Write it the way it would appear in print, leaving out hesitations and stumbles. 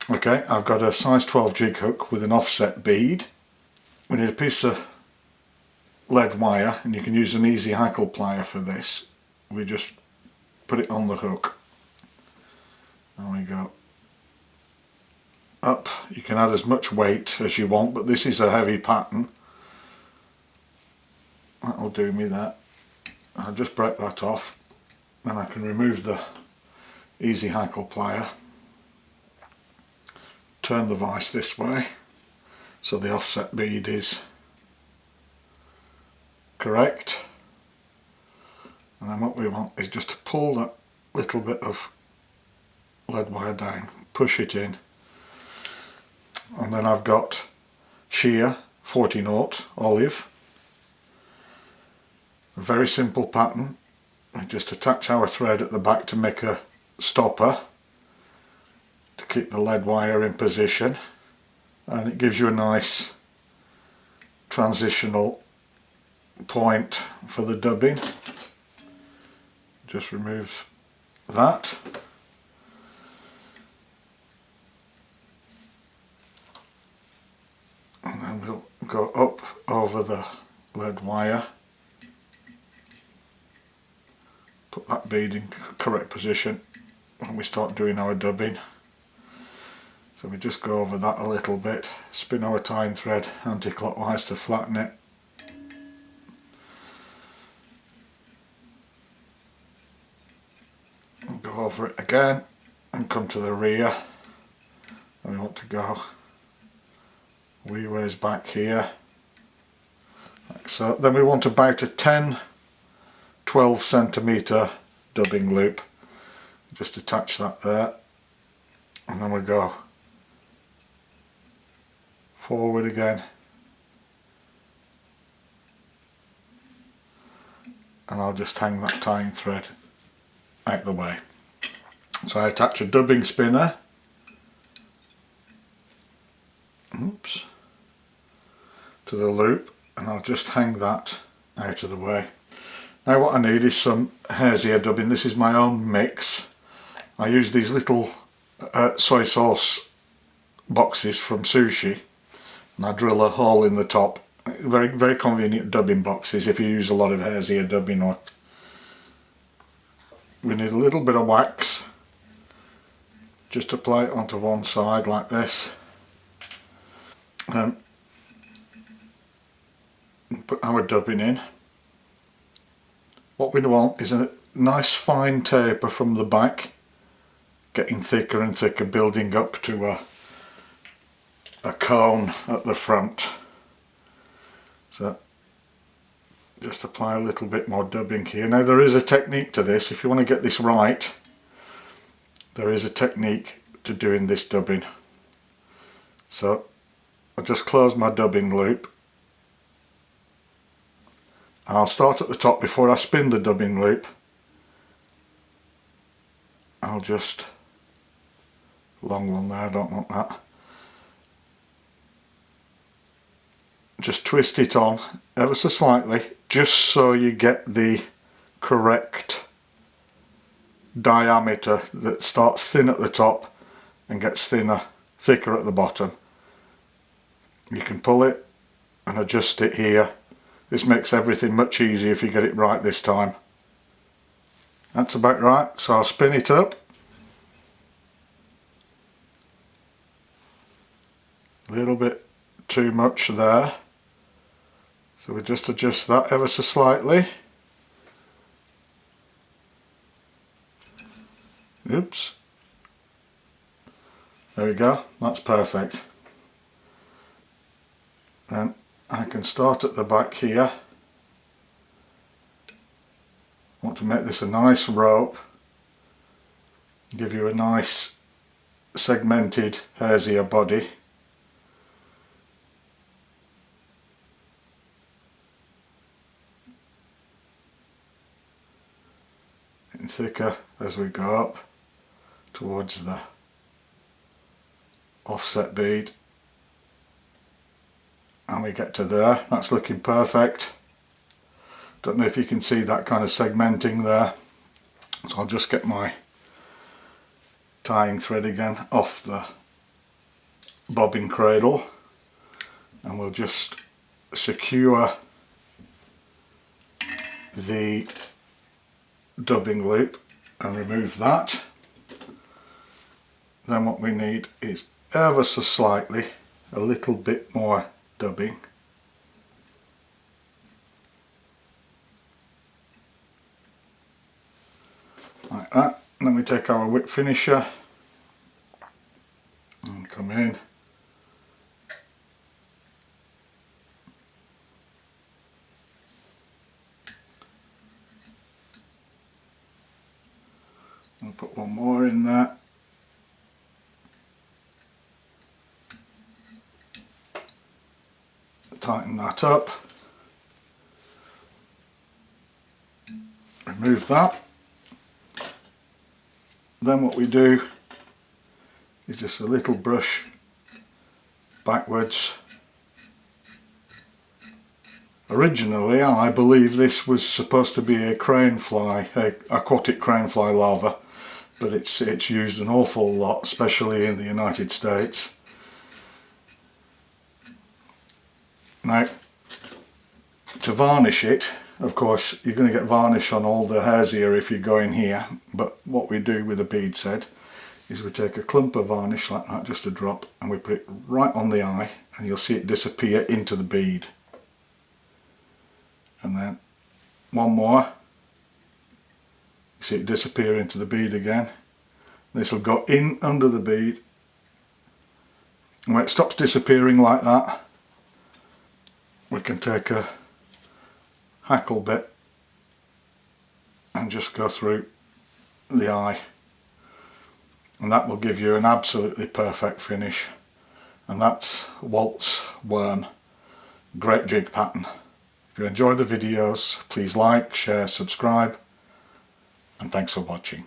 Okay, I've got a size 12 jig hook with an offset bead. We need a piece of lead wire, and you can use an easy hackle plier for this. We just put it on the hook. There we go. Up. You can add as much weight as you want, but this is a heavy pattern. That'll do me that. I'll just break that off, and I can remove the easy hackle plier. Turn the vise this way so the offset bead is correct, and then what we want is just to pull that little bit of lead wire down, push it in, and then I've got sheer 40-0 olive. A very simple pattern. We just attach our thread at the back to make a stopper to keep the lead wire in position, and it gives you a nice transitional point for the dubbing. Just remove that. And then we'll go up over the lead wire. Put that bead in correct position when we start doing our dubbing. So we just go over that a little bit, spin our tying thread anti-clockwise to flatten it. And go over it again and come to the rear. And we want to go wee ways back here, like so. Then we want about a 10-12 centimetre dubbing loop. Just attach that there, and then we go forward again, and I'll just hang that tying thread out the way. So I attach a dubbing spinner, oops, to the loop, and I'll just hang that out of the way. Now what I need is some hares ear dubbing. This is my own mix. I use these little soy sauce boxes from Sushi, and I drill a hole in the top. Very, very convenient dubbing boxes if you use a lot of hares ear dubbing. Or we need a little bit of wax. Just apply it onto one side like this. Put our dubbing in. What we want is a nice fine taper from the back, getting thicker and thicker, building up to a cone at the front. So just apply a little bit more dubbing here. Now there is a technique to this. If you want to get this right, there is a technique to doing this dubbing. So I'll just close my dubbing loop, and I'll start at the top before I spin the dubbing loop. I'll just, long one there, I don't want that. Just twist it on ever so slightly, just so you get the correct diameter that starts thin at the top and gets thicker at the bottom. You can pull it and adjust it here. This makes everything much easier if you get it right this time. That's about right, so I'll spin it up. A little bit too much there. So we just adjust that ever so slightly. Oops. There we go, that's perfect. Then I can start at the back here. I want to make this a nice rope, give you a nice segmented hare's ear body. Getting thicker as we go up towards the offset bead. And we get to there. That's looking perfect. Don't know if you can see that kind of segmenting there. So I'll just get my tying thread again off the bobbin cradle, and we'll just secure the dubbing loop and remove that. Then what we need is ever so slightly a little bit more dubbing. Like that. And then we take our whip finisher and come in. I'll put one more in there. Tighten that up. Remove that. Then what we do is just a little brush backwards. Originally, I believe this was supposed to be a crane fly, a aquatic crane fly larva, but it's used an awful lot, especially in the United States. Now, to varnish it, of course, you're going to get varnish on all the hairs here if you go in here, but what we do with a bead's head is we take a clump of varnish like that, just a drop, and we put it right on the eye, and you'll see it disappear into the bead. And then one more, you see it disappear into the bead again. This will go in under the bead, and when it stops disappearing like that, we can take a hackle bit and just go through the eye, and that will give you an absolutely perfect finish. And that's Walt's worm. Great jig pattern. If you enjoy the videos, please like, share, subscribe, and thanks for watching.